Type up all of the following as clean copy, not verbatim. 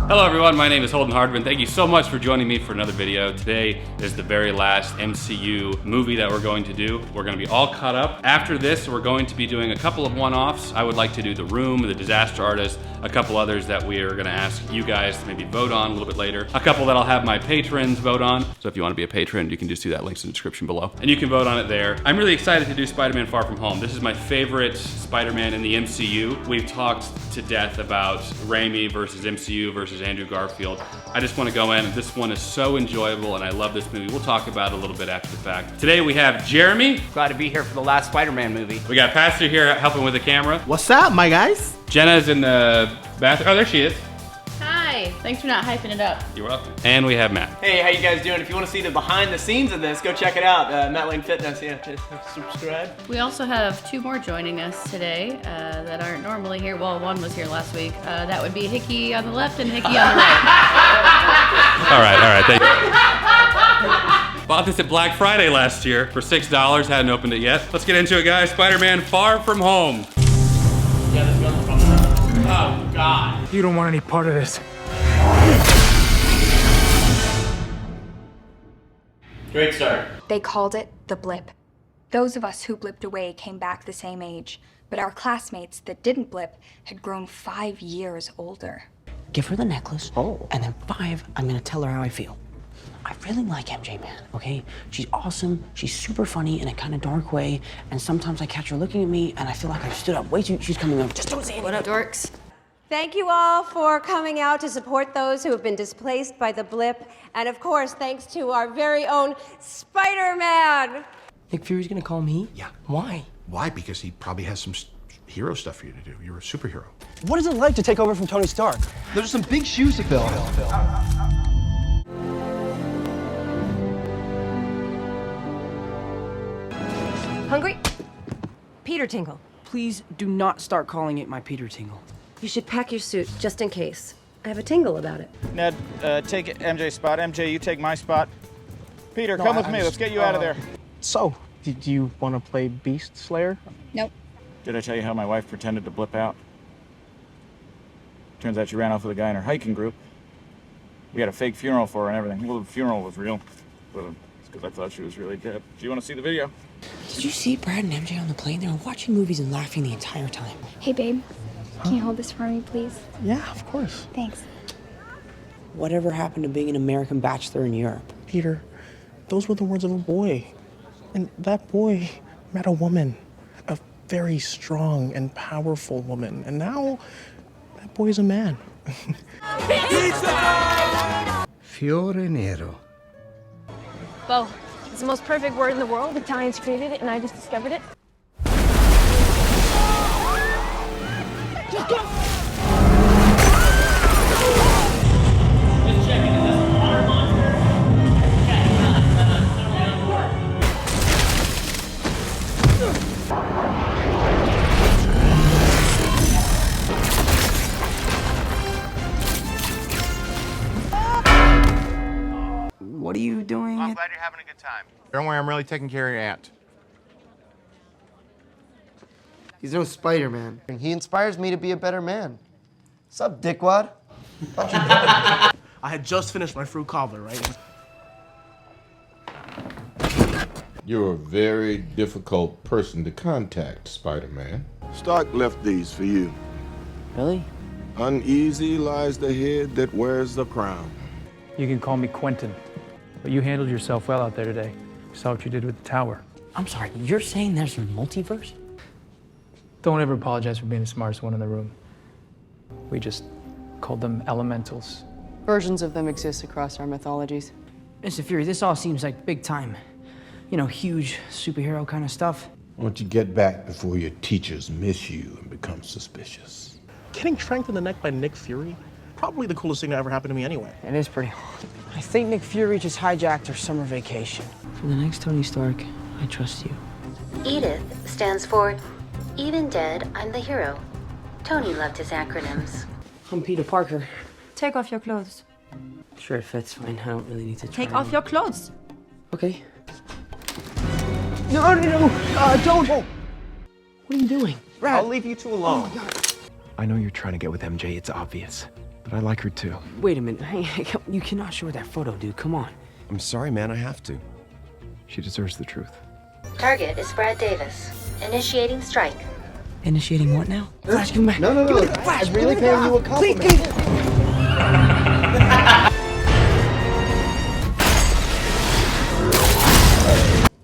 Hello everyone, my name is Holden Hardman. Thank you so much for joining me for another video. Today is the very last MCU movie that we're going to do. We're going to be all caught up. After this, we're going to be doing a couple of one-offs. I would like to do The Room, The Disaster Artist, a couple others that we are going to ask you guys to maybe vote on a little bit later. A couple that I'll have my patrons vote on. So if you want to be a patron, you can just do that. Links in the description below. And you can vote on it there. I'm really excited to do Spider-Man Far From Home. This is my favorite Spider-Man in the MCU. We've talked to death about Raimi versus MCU versus Andrew Garfield. I just want to go in. This one is so enjoyable and I love this movie. We'll talk about it a little bit after the fact. Today we have Jeremy. Glad to be here for the last Spider-Man movie. We got Pastor here helping with the camera. What's up, my guys? Jenna's in the bathroom. Oh, there she is. Hi. Thanks for not hyping it up. You're welcome. And we have Matt. Hey, how you guys doing? If you want to see the behind the scenes of this, go check it out. Matt Lane Fitness, yeah, just subscribe. We also have two more joining us today that aren't normally here. Well, one was here last week. That would be Hickey on the left and Hickey on the right. All right, thank you. Bought this at Black Friday last year for $6, hadn't opened it yet. Let's get into it, guys. Spider-Man Far From Home. Yeah, this goes from oh, God. You don't want any part of this. Great start. They called it the blip. Those of us who blipped away came back the same age, but our classmates that didn't blip had grown 5 years older. Give her the necklace, and then 5, I'm gonna tell her how I feel. I really like MJ, man, okay? She's awesome, she's super funny in a kind of dark way, and sometimes I catch her looking at me, and I feel like I've stood up way too, she's coming over. Just don't say anything. What up, dorks? Thank you all for coming out to support those who have been displaced by the blip. And of course, thanks to our very own Spider-Man. Nick Fury's gonna call me? Yeah. Why? Why? Because he probably has some hero stuff for you to do. You're a superhero. What is it like to take over from Tony Stark? There's some big shoes to fill. Hungry? Peter Tingle. Please do not start calling it my Peter Tingle. You should pack your suit just in case. I have a tingle about it. Ned, take MJ's spot. MJ, you take my spot. Peter, come with me. Let's get you out of there. So, do you want to play Beast Slayer? Nope. Did I tell you how my wife pretended to blip out? Turns out she ran off with a guy in her hiking group. We had a fake funeral for her and everything. Well, the funeral was real, but it's because I thought she was really dead. Do you want to see the video? Did you see Brad and MJ on the plane? They were watching movies and laughing the entire time. Hey, babe. Can you hold this for me, please? Yeah, of course. Thanks. Whatever happened to being an American bachelor in Europe? Peter, those were the words of a boy. And that boy met a woman, a very strong and powerful woman. And now, that boy is a man. Fiore nero. Bo, it's the most perfect word in the world. Italians created it and I just discovered it. What are you doing? I'm glad you're having a good time. Don't worry, I'm really taking care of your aunt. He's no Spider-Man. He inspires me to be a better man. What's up, dickwad? I had just finished my fruit cobbler, right? You're a very difficult person to contact, Spider-Man. Stark left these for you. Really? Uneasy lies the head that wears the crown. You can call me Quentin, but you handled yourself well out there today. Saw what you did with the tower. I'm sorry, you're saying there's a multiverse? Don't ever apologize for being the smartest one in the room. We just called them elementals. Versions of them exist across our mythologies. Mr. Fury, this all seems like big time. You know, huge superhero kind of stuff. Why don't you get back before your teachers miss you and become suspicious? Getting tranked in the neck by Nick Fury? Probably the coolest thing that ever happened to me anyway. It is pretty hard. I think Nick Fury just hijacked our summer vacation. For the next Tony Stark, I trust you. EDITH stands for Even Dead, I'm the Hero. Tony loved his acronyms. I'm Peter Parker. Take off your clothes. Sure, it fits fine. I don't really need to try. Take off your clothes. Okay. No, don't! What are you doing? Brad. I'll leave you two alone. I know you're trying to get with MJ, it's obvious. but I like her too. Wait a minute. Hey, you cannot show her that photo, dude. Come on. I'm sorry, man, I have to. She deserves the truth. Target is Brad Davis. Initiating strike. Initiating what now? Flash, give me back. No, no, no. I'm really paying you a compliment.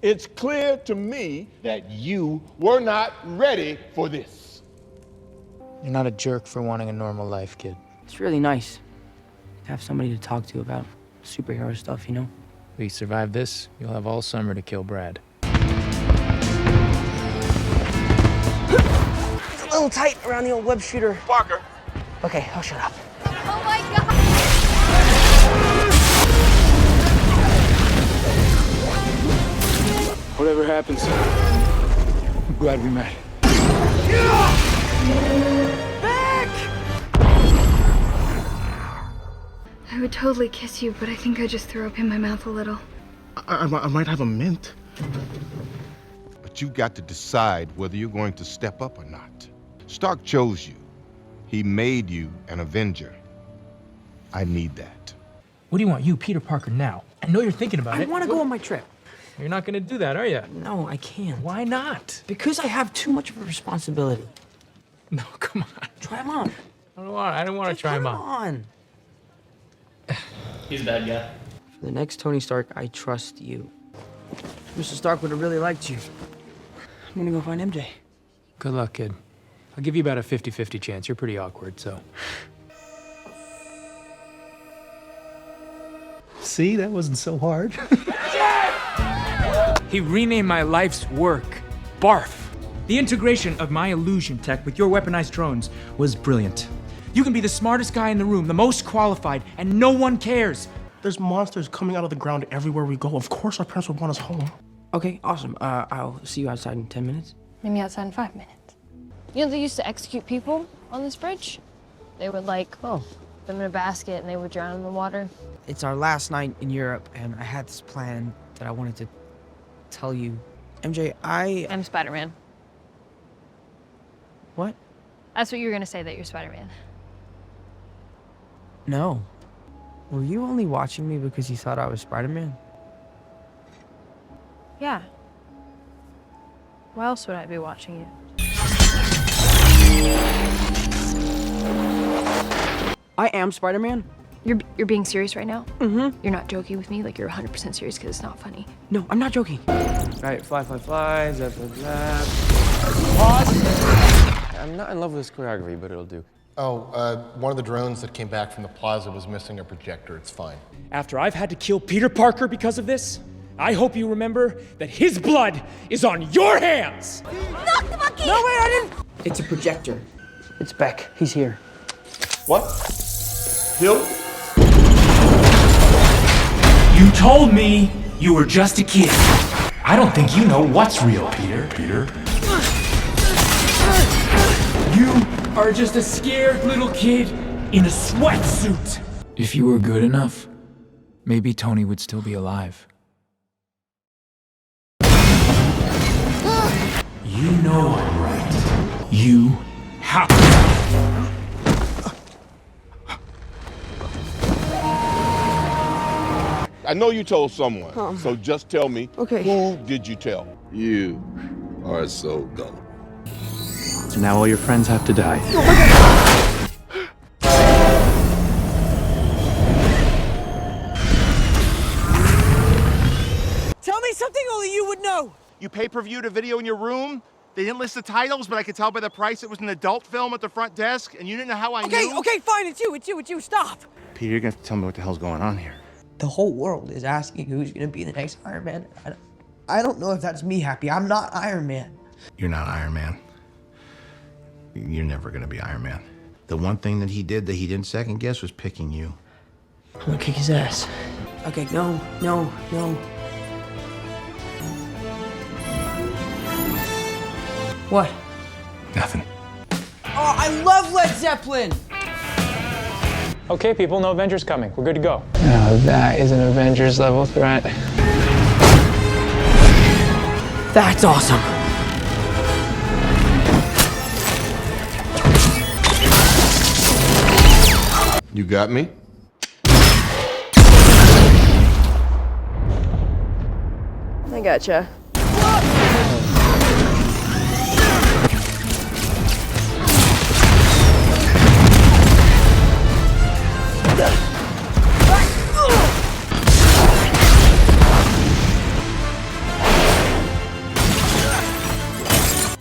It's clear to me that you were not ready for this. You're not a jerk for wanting a normal life, kid. It's really nice to have somebody to talk to about superhero stuff, you know? If we survive this, you'll have all summer to kill Brad. It's a little tight around the old web shooter. Parker. Okay, I'll shut up. Oh my god! Whatever happens, I'm glad we met. I would totally kiss you, but I think I just threw up in my mouth a little. I might have a mint. But you've got to decide whether you're going to step up or not. Stark chose you. He made you an Avenger. I need that. What do you want, you, Peter Parker, now? I know you're thinking about it. I want to go on my trip. You're not gonna do that, are you? No, I can't. Why not? Because I have too much of a responsibility. No, come on. Try him on. I don't want to try him on. He's a bad guy. For the next Tony Stark, I trust you. Mr. Stark would have really liked you. I'm gonna go find MJ. Good luck, kid. I'll give you about a 50-50 chance. You're pretty awkward, so. See, that wasn't so hard. He renamed my life's work BARF. The integration of my illusion tech with your weaponized drones was brilliant. You can be the smartest guy in the room, the most qualified, and no one cares. There's monsters coming out of the ground everywhere we go. Of course our parents would want us home. Okay, awesome. I'll see you outside in 10 minutes. Meet me outside in 5 minutes. You know, they used to execute people on this bridge. They would, like, put them in a basket and they would drown in the water. It's our last night in Europe, and I had this plan that I wanted to tell you. MJ, I'm Spider-Man. What? That's what you were gonna say, that you're Spider-Man. No. Were you only watching me because you thought I was Spider-Man? Yeah. Why else would I be watching you? I am Spider-Man. You're being serious right now? Mm-hmm. You're not joking with me? Like, you're 100% serious because it's not funny. No, I'm not joking. Right, fly, zap, zap, zap. Pause. I'm not in love with this choreography, but it'll do. Oh, one of the drones that came back from the plaza was missing a projector. It's fine. After I've had to kill Peter Parker because of this, I hope you remember that his blood is on your hands! Knock the monkey! No, wait, I didn't! It's a projector. It's Beck. He's here. What? Hill? You told me you were just a kid. I don't think you know what's real, Peter. You are just a scared little kid in a sweatsuit. If you were good enough, maybe Tony would still be alive. You know I'm right. You have. I know you told someone, so just tell me, okay. Who did you tell? You are so gullible. So now all your friends have to die. Tell me something only you would know. You pay-per-viewed a video in your room? They didn't list the titles, but I could tell by the price it was an adult film at the front desk, and you didn't know how I knew? Okay, fine, it's you, stop! Peter, you're gonna have to tell me what the hell's going on here. The whole world is asking who's gonna be the next Iron Man. I don't know if that's me happy. I'm not Iron Man. You're not Iron Man. You're never gonna be Iron Man. The one thing that he did that he didn't second guess was picking you. I'm gonna kick his ass. Okay, no. What? Nothing. Oh, I love Led Zeppelin! Okay, people, no Avengers coming. We're good to go. Now that is an Avengers level threat. That's awesome. You got me? I gotcha.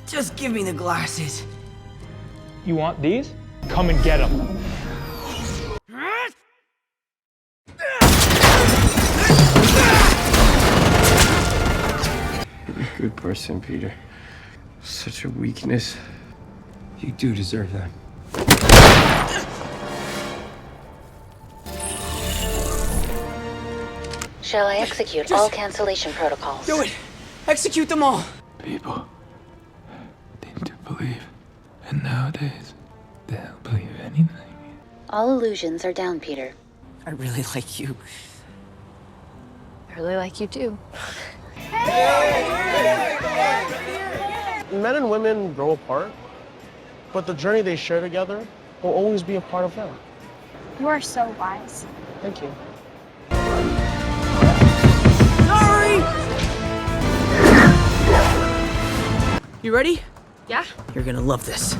Just give me the glasses. You want these? Come and get them. You're a good person, Peter. Such a weakness. You do deserve that. Shall I execute all cancellation protocols? Do it! Execute them all! People need to believe. And nowadays, they'll believe anything. All illusions are down, Peter. I really like you. I really like you too. Men and women grow apart, but the journey they share together will always be a part of them. You are so wise. Thank you. Sorry! You ready? Yeah? You're gonna love this.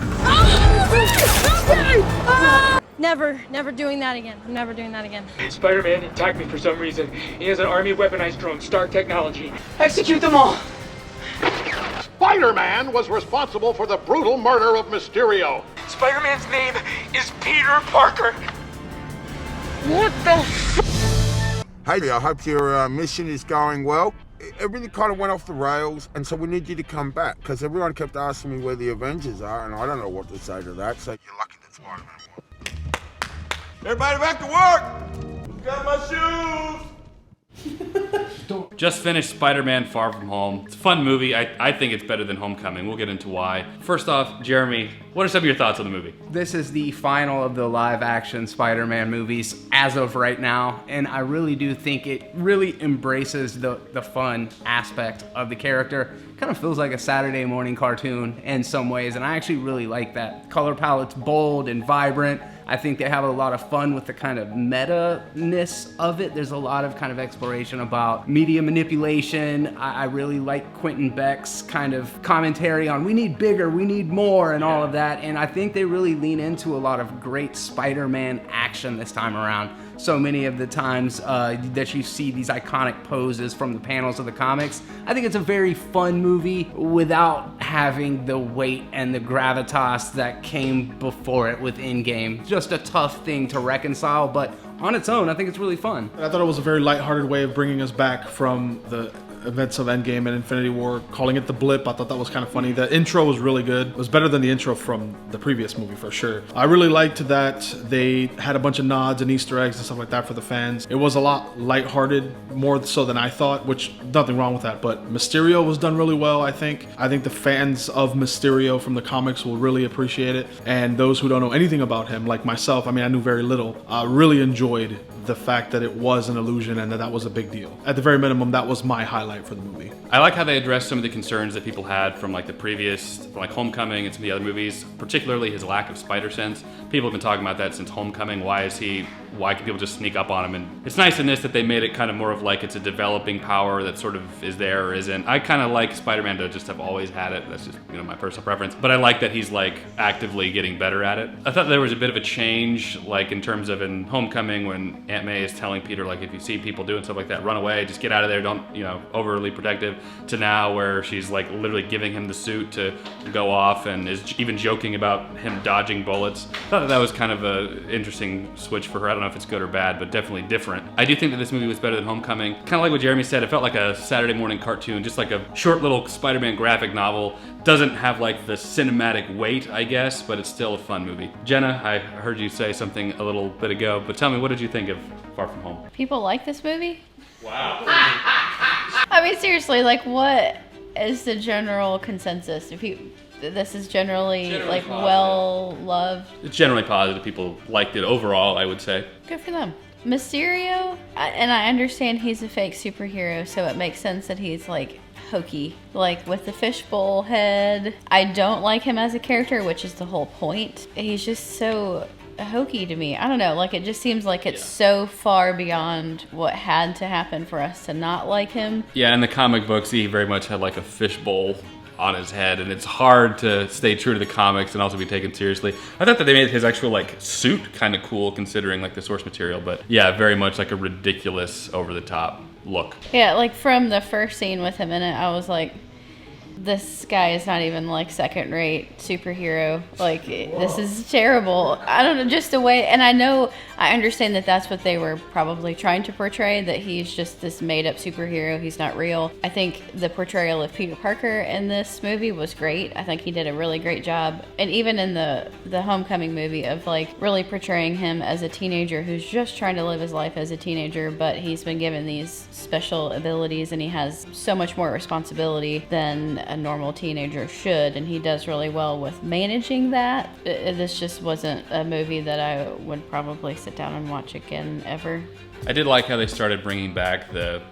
Never doing that again. I'm never doing that again. Spider-Man attacked me for some reason. He has an army of weaponized drones, Stark technology. Execute them all! Spider-Man was responsible for the brutal murder of Mysterio. Spider-Man's name is Peter Parker. What the Hey, I hope your mission is going well. It really kind of went off the rails, and so we need you to come back, because everyone kept asking me where the Avengers are, and I don't know what to say to that, so you're lucky that's Spider-Man won. Everybody back to work! Got my shoes! Just finished Spider-Man Far From Home. It's a fun movie. I think it's better than Homecoming. We'll get into why. First off, Jeremy, what are some of your thoughts on the movie? This is the final of the live-action Spider-Man movies as of right now, and I really do think it really embraces the fun aspect of the character. Kind of feels like a Saturday morning cartoon in some ways, and I actually really like that. Color palette's bold and vibrant. I think they have a lot of fun with the kind of meta-ness of it. There's a lot of kind of exploration about media manipulation. I really like Quentin Beck's kind of commentary on we need bigger, we need more, and all of that. And I think they really lean into a lot of great Spider-Man action this time around. So many of the times that you see these iconic poses from the panels of the comics. I think it's a very fun movie without having the weight and the gravitas that came before it with Endgame. Just a tough thing to reconcile, but on its own, I think it's really fun. I thought it was a very lighthearted way of bringing us back from the events of Endgame and Infinity War, calling it the blip. I thought that was kind of funny. The intro was really good. It was better than the intro from the previous movie for sure. I really liked that they had a bunch of nods and Easter eggs and stuff like that for the fans. It was a lot lighthearted, more so than I thought, which nothing wrong with that, but Mysterio was done really well, I think. I think the fans of Mysterio from the comics will really appreciate it, and those who don't know anything about him, like myself, I mean, I knew very little, really enjoyed the fact that it was an illusion and that was a big deal. At the very minimum, that was my highlight for the movie. I like how they addressed some of the concerns that people had from like the previous, from like Homecoming and some of the other movies, particularly his lack of spider sense. People have been talking about that since Homecoming. Why can people just sneak up on him? And it's nice in this that they made it kind of more of like it's a developing power that sort of is there or isn't. I kind of like Spider-Man to just have always had it. That's just, you know, my personal preference. But I like that he's like actively getting better at it. I thought there was a bit of a change, like in terms of in Homecoming when Aunt May is telling Peter, like, if you see people doing stuff like that, run away, just get out of there, don't, you know, overly protective, to now where she's like literally giving him the suit to go off and is even joking about him dodging bullets. I thought that was kind of an interesting switch for her. I don't know if it's good or bad, but definitely different. I do think that this movie was better than Homecoming. Kind of like what Jeremy said, it felt like a Saturday morning cartoon, just like a short little Spider-Man graphic novel. Doesn't have like the cinematic weight, I guess, but it's still a fun movie. Jenna, I heard you say something a little bit ago, but tell me, what did you think of Far From Home? People like this movie? Wow. I mean, seriously, like, what is the general consensus? If this is generally like positive. Well loved. It's generally positive. People liked it overall, I would say. Good for them. Mysterio, and I understand he's a fake superhero, so it makes sense that he's like hokey, like with the fishbowl head. I don't like him as a character, which is the whole point. He's just so hokey to me. I don't know. Like, it just seems like it's so far beyond what had to happen for us to not like him. Yeah, in the comic books, he very much had like a fishbowl on his head, and it's hard to stay true to the comics and also be taken seriously. I thought that they made his actual like suit kind of cool considering like the source material, but yeah, very much like a ridiculous, over the top look. Yeah, like from the first scene with him in it, I was like, this guy is not even like second-rate superhero. Like, this is terrible. I don't know, just the way, and I understand that that's what they were probably trying to portray, that he's just this made-up superhero. He's not real. I think the portrayal of Peter Parker in this movie was great. I think he did a really great job. And even in the Homecoming movie of like really portraying him as a teenager who's just trying to live his life as a teenager, but he's been given these special abilities and he has so much more responsibility than a normal teenager should, and he does really well with managing that. This just wasn't a movie that I would probably sit down and watch again ever. I did like how they started bringing back the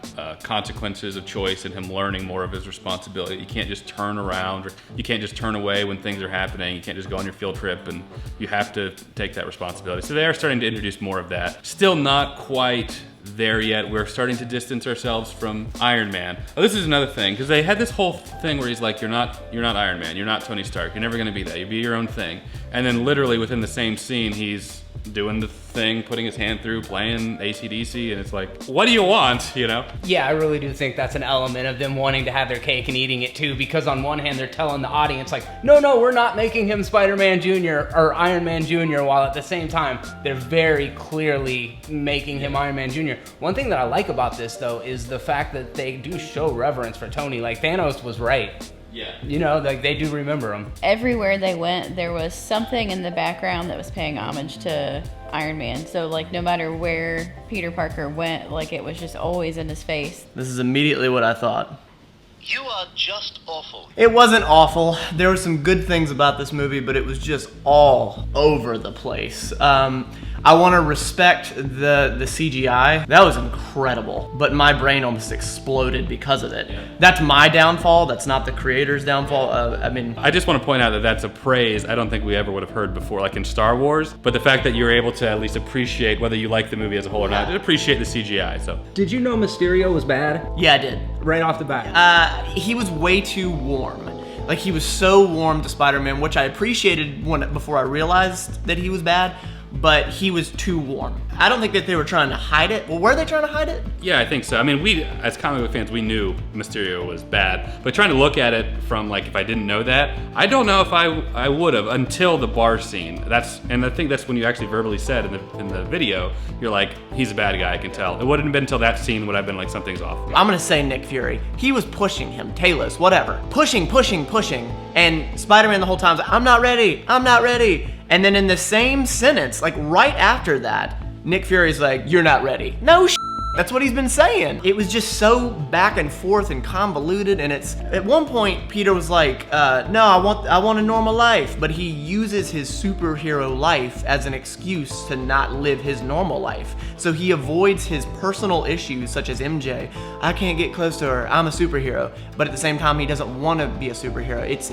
consequences of choice and him learning more of his responsibility. You can't just turn around, or you can't just turn away when things are happening. You can't just go on your field trip, and you have to take that responsibility. So they are starting to introduce more of that. Still not quite there yet. We're starting to distance ourselves from Iron Man. Oh, this is another thing, because they had this whole thing where he's like, you're not Iron Man, you're not Tony Stark, you're never gonna be that, you be your own thing. And then literally within the same scene, he's doing the thing, putting his hand through, playing AC/DC, and it's like, what do you want, you know? Yeah, I really do think that's an element of them wanting to have their cake and eating it too, because on one hand, they're telling the audience like, no, we're not making him Spider-Man Jr. or Iron Man Jr., while at the same time, they're very clearly making him Iron Man Jr. One thing that I like about this, though, is the fact that they do show reverence for Tony. Like, Thanos was right. Yeah. You know, like, they do remember him. Everywhere they went, there was something in the background that was paying homage to Iron Man. So, like, no matter where Peter Parker went, like, it was just always in his face. This is immediately what I thought. You are just awful. It wasn't awful. There were some good things about this movie, but it was just all over the place. I want to respect the CGI. That was incredible, but my brain almost exploded because of it. Yeah. That's my downfall. That's not the creator's downfall. I just want to point out that that's a praise I don't think we ever would have heard before, like in Star Wars. But the fact that you're able to at least appreciate, whether you like the movie as a whole or not, appreciate the CGI. So. Did you know Mysterio was bad? Yeah, I did. Right off the bat. He was way too warm. Like, he was so warm to Spider-Man, which I appreciated before I realized that he was bad. But he was too warm. I don't think that they were trying to hide it. Well, were they trying to hide it? Yeah, I think so. I mean, we, as comic book fans, we knew Mysterio was bad. But trying to look at it from, like, if I didn't know that, I don't know if I would have until the bar scene. And I think that's when you actually verbally said in the video, you're like, he's a bad guy, I can tell. It wouldn't have been until that scene would I've been like, something's off. I'm gonna say Nick Fury. He was pushing him, Talos, whatever. Pushing. And Spider-Man the whole time's like, I'm not ready. And then in the same sentence, like right after that, Nick Fury's like, you're not ready. No shit. That's what he's been saying. It was just so back and forth and convoluted, and it's at one point Peter was like, no, I want a normal life, but he uses his superhero life as an excuse to not live his normal life. So he avoids his personal issues such as MJ. I can't get close to her, I'm a superhero. But at the same time, he doesn't want to be a superhero. It's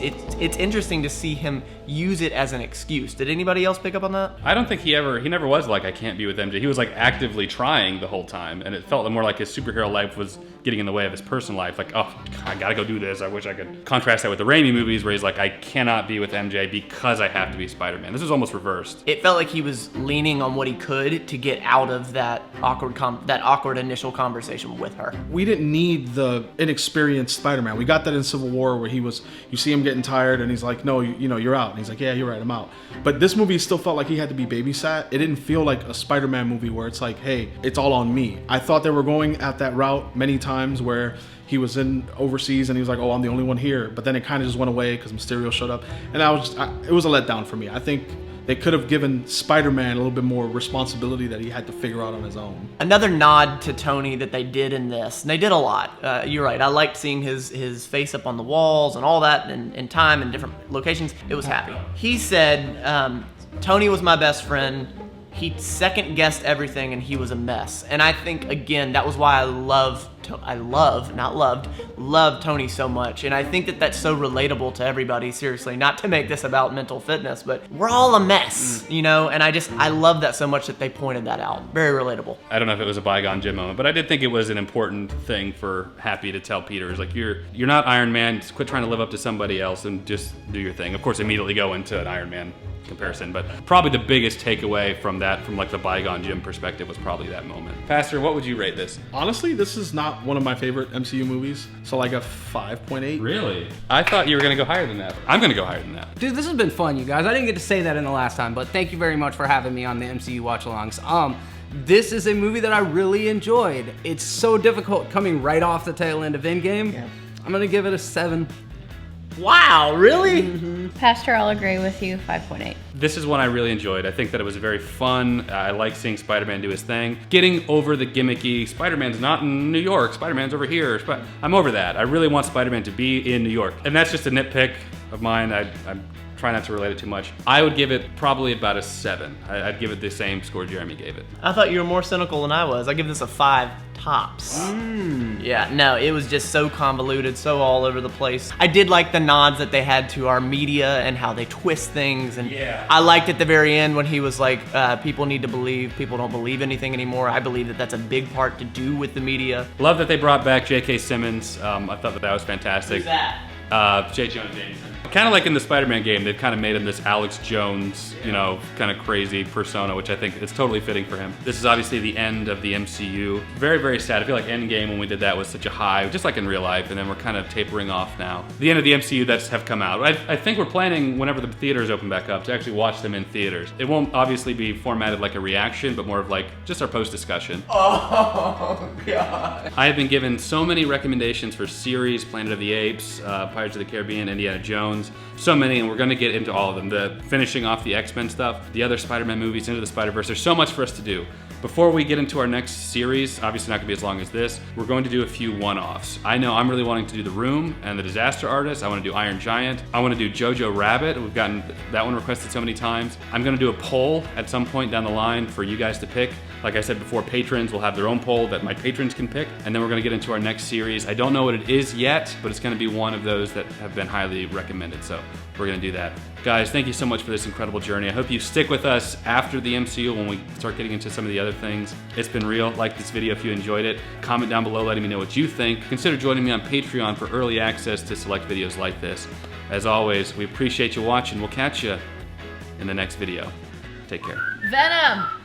interesting to see him use it as an excuse. Did anybody else pick up on that? I don't think he never was like, I can't be with MJ. He was like actively trying the whole time. And it felt more like his superhero life was getting in the way of his personal life. Like, oh, I gotta go do this. I wish I could contrast that with the Raimi movies where he's like, I cannot be with MJ because I have to be Spider-Man. This is almost reversed. It felt like he was leaning on what he could to get out of that awkward initial conversation with her. We didn't need the inexperienced Spider-Man. We got that in Civil War where you see him getting tired and he's like, no, you're out. And he's like, yeah, you're right, I'm out. But this movie still felt like he had to be babysat. It didn't feel like a Spider-Man movie where it's like, hey, it's all on me. I thought they were going at that route many times where he was in overseas and he was like, oh, I'm the only one here. But then it kind of just went away because Mysterio showed up. And it was a letdown for me. I think they could have given Spider-Man a little bit more responsibility that he had to figure out on his own. Another nod to Tony that they did in this, and they did a lot. You're right, I liked seeing his face up on the walls and all that in time and different locations. It was happy. He said, Tony was my best friend. He second guessed everything and he was a mess. And I think, again, that was why I love Tony so much. And I think that that's so relatable to everybody, seriously. Not to make this about mental fitness, but we're all a mess, you know? And I love that so much that they pointed that out. Very relatable. I don't know if it was a bygone Jim moment, but I did think it was an important thing for Happy to tell Peter, is like, you're not Iron Man, just quit trying to live up to somebody else and just do your thing. Of course, immediately go into an Iron Man comparison, but probably the biggest takeaway from that, from like the bygone Jim perspective, was probably that moment. Pastor, what would you rate this? Honestly, this is not one of my favorite MCU movies, so like a 5.8. Really? I thought you were gonna go higher than that. I'm gonna go higher than that. Dude, this has been fun, you guys. I didn't get to say that in the last time, but thank you very much for having me on the MCU watch-alongs. This is a movie that I really enjoyed. It's so difficult coming right off the tail end of Endgame. Yeah. I'm gonna give it a 7. Wow, really? Pastor, I'll agree with you, 5.8. This is one I really enjoyed. I think that it was very fun. I like seeing Spider-Man do his thing. Getting over the gimmicky, Spider-Man's not in New York, Spider-Man's over here. I'm over that. I really want Spider-Man to be in New York. And that's just a nitpick of mine. I'm trying not to relate it too much. I would give it probably about a 7. I'd give it the same score Jeremy gave it. I thought you were more cynical than I was. I give this a 5 tops. Yeah, no, it was just so convoluted, so all over the place. I did like the nods that they had to our media and how they twist things. And yeah. I liked at the very end when he was like, people need to believe, people don't believe anything anymore. I believe that that's a big part to do with the media. Love that they brought back J.K. Simmons. I thought that was fantastic. Who's that? J. Jonah Jameson. Kind of like in the Spider-Man game, they've kind of made him this Alex Jones, you know, kind of crazy persona, which I think is totally fitting for him. This is obviously the end of the MCU. Very, very sad. I feel like Endgame, when we did that, was such a high, just like in real life, and then we're kind of tapering off now. The end of the MCU that's have come out. I think we're planning, whenever the theaters open back up, to actually watch them in theaters. It won't obviously be formatted like a reaction, but more of like just our post-discussion. Oh, God. I have been given so many recommendations for series, Planet of the Apes, Pirates of the Caribbean, Indiana Jones. So many, and we're going to get into all of them. The finishing off the X-Men stuff, the other Spider-Man movies, Into the Spider-Verse. There's so much for us to do. Before we get into our next series, obviously not going to be as long as this, we're going to do a few one-offs. I know I'm really wanting to do The Room and The Disaster Artist. I want to do Iron Giant. I want to do Jojo Rabbit. We've gotten that one requested so many times. I'm going to do a poll at some point down the line for you guys to pick. Like I said before, patrons will have their own poll that my patrons can pick, and then we're going to get into our next series. I don't know what it is yet, but it's going to be one of those that have been highly recommended, so we're going to do that. Guys, thank you so much for this incredible journey. I hope you stick with us after the MCU when we start getting into some of the other things. It's been real. Like this video if you enjoyed it. Comment down below letting me know what you think. Consider joining me on Patreon for early access to select videos like this. As always, we appreciate you watching. We'll catch you in the next video. Take care. Venom!